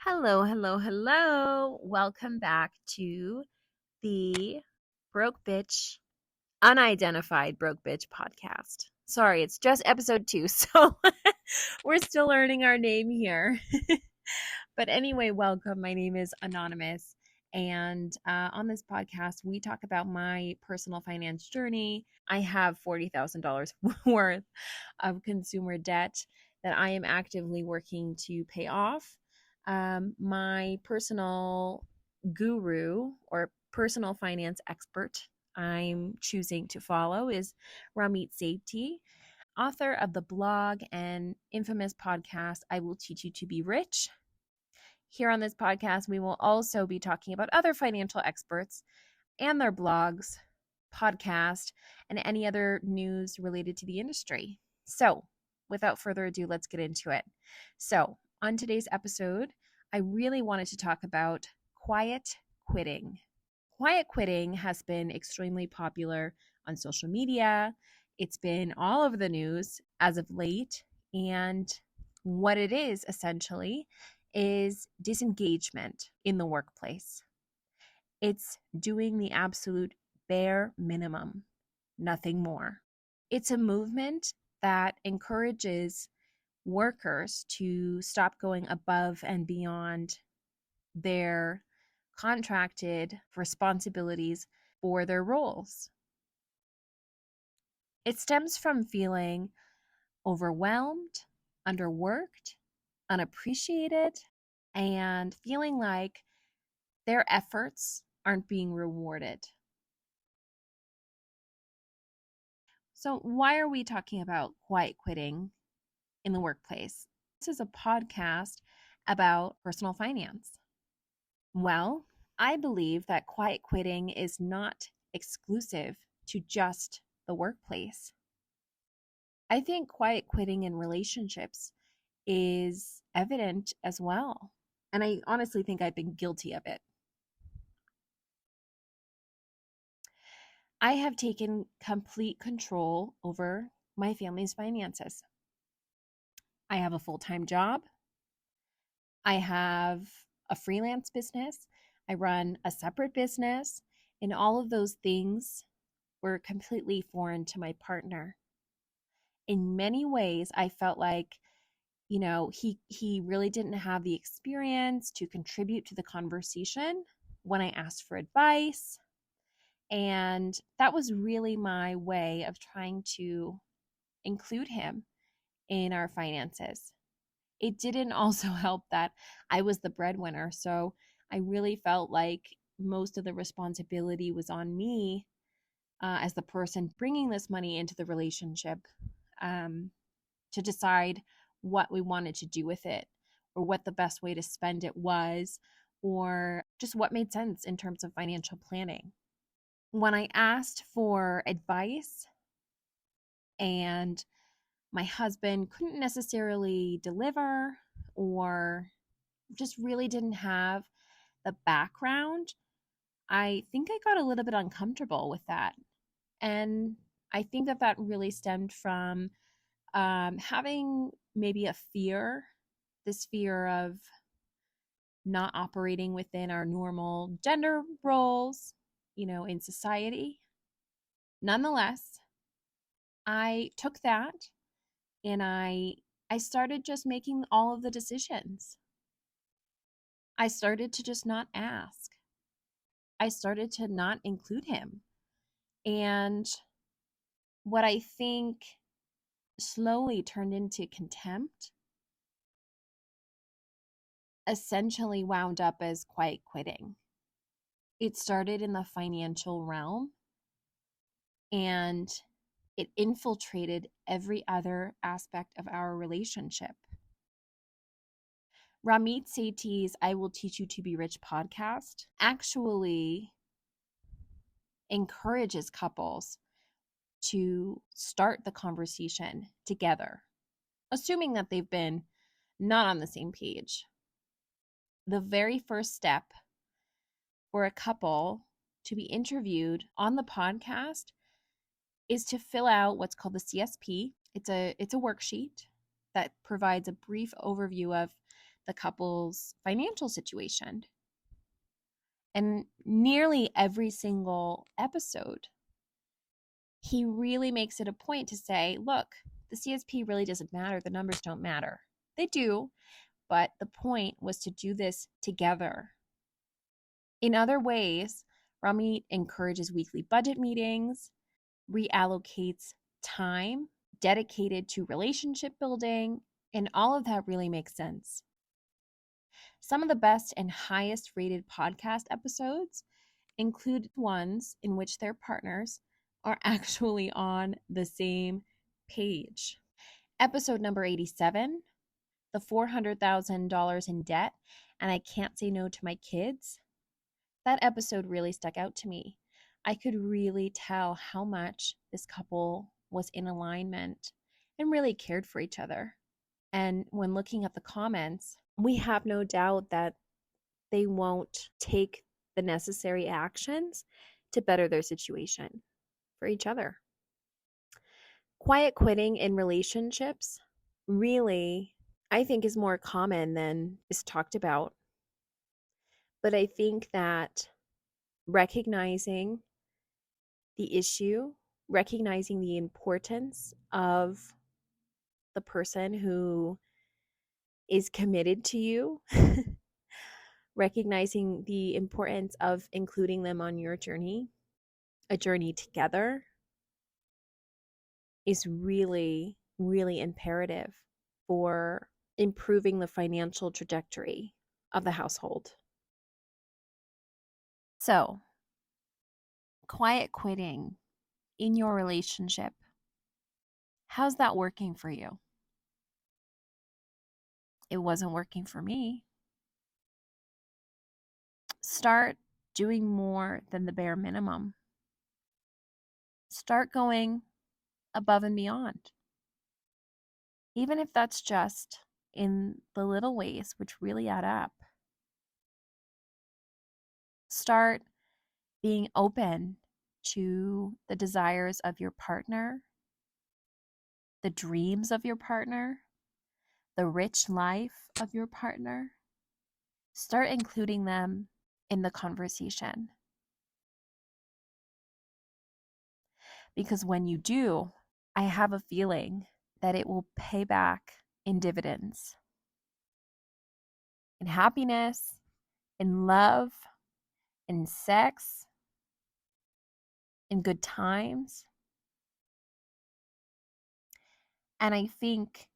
Hello, hello, hello. Welcome back to the Broke Bitch, Unidentified Broke Bitch podcast. Sorry, it's just episode 2, so we're still learning our name here. But anyway, welcome. My name is Anonymous. And on this podcast, we talk about my personal finance journey. I have $40,000 worth of consumer debt that I am actively working to pay off. My personal guru or personal finance expert I'm choosing to follow is Ramit Sethi, author of the blog and infamous podcast, I Will Teach You to Be Rich. Here on this podcast, we will also be talking about other financial experts and their blogs, podcast, and any other news related to the industry. So, without further ado, let's get into it. So, on today's episode, I really wanted to talk about quiet quitting. Quiet quitting has been extremely popular on social media. It's been all over the news as of late. And what it is essentially is disengagement in the workplace. It's doing the absolute bare minimum, nothing more. It's a movement that encourages workers to stop going above and beyond their contracted responsibilities for their roles. It stems from feeling overwhelmed, underworked, unappreciated, and feeling like their efforts aren't being rewarded. So, why are we talking about quiet quitting in the workplace? This is a podcast about personal finance. Well, I believe that quiet quitting is not exclusive to just the workplace. I think quiet quitting in relationships is evident as well. And I honestly think I've been guilty of it. I have taken complete control over my family's finances. I have a full-time job. I have a freelance business. I run a separate business, and all of those things were completely foreign to my partner. In many ways, I felt like, he really didn't have the experience to contribute to the conversation when I asked for advice. And that was really my way of trying to include him in our finances. It didn't also help that I was the breadwinner. So I really felt like most of the responsibility was on me as the person bringing this money into the relationship to decide what we wanted to do with it or what the best way to spend it was or just what made sense in terms of financial planning. When I asked for advice and my husband couldn't necessarily deliver or just really didn't have the background, I think I got a little bit uncomfortable with that. And I think that that really stemmed from having maybe this fear of not operating within our normal gender roles, in society. Nonetheless, I took that and I started just making all of the decisions. I started to just not ask. I started to not include him. And what I think slowly turned into contempt essentially wound up as quiet quitting. It started in the financial realm and it infiltrated every other aspect of our relationship. Ramit Sethi's I Will Teach You to Be Rich podcast actually encourages couples to start the conversation together, assuming that they've been not on the same page. The very first step for a couple to be interviewed on the podcast is to fill out what's called the CSP. It's a worksheet that provides a brief overview of the couple's financial situation. And nearly every single episode, he really makes it a point to say, look, the CSP really doesn't matter. The numbers don't matter. They do, but the point was to do this together. In other ways, Rami encourages weekly budget meetings, reallocates time dedicated to relationship building, and all of that really makes sense. Some of the best and highest rated podcast episodes include ones in which their partners are actually on the same page. Episode number 87, the $400,000 in debt, and I can't say no to my kids. That episode really stuck out to me. I could really tell how much this couple was in alignment and really cared for each other. And when looking at the comments, we have no doubt that they won't take the necessary actions to better their situation for each other. Quiet quitting in relationships really, I think, is more common than is talked about. But I think that recognizing the issue, recognizing the importance of the person who is committed to you, recognizing the importance of including them on your journey, a journey together, is really, really imperative for improving the financial trajectory of the household. So, quiet quitting in your relationship, how's that working for you? It wasn't working for me. Start doing more than the bare minimum. Start going above and beyond. Even if that's just in the little ways, which really add up. Start being open to the desires of your partner, the dreams of your partner, the rich life of your partner. Start including them in the conversation. Because when you do, I have a feeling that it will pay back in dividends, in happiness, in love, in sex, in good times. And I think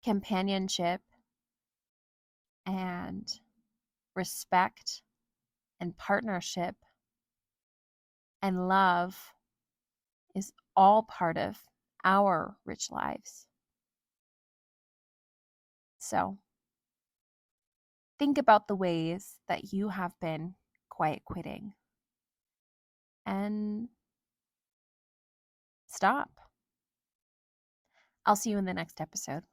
companionship and respect and partnership and love is all part of our rich lives. So think about the ways that you have been quiet quitting and stop. I'll see you in the next episode.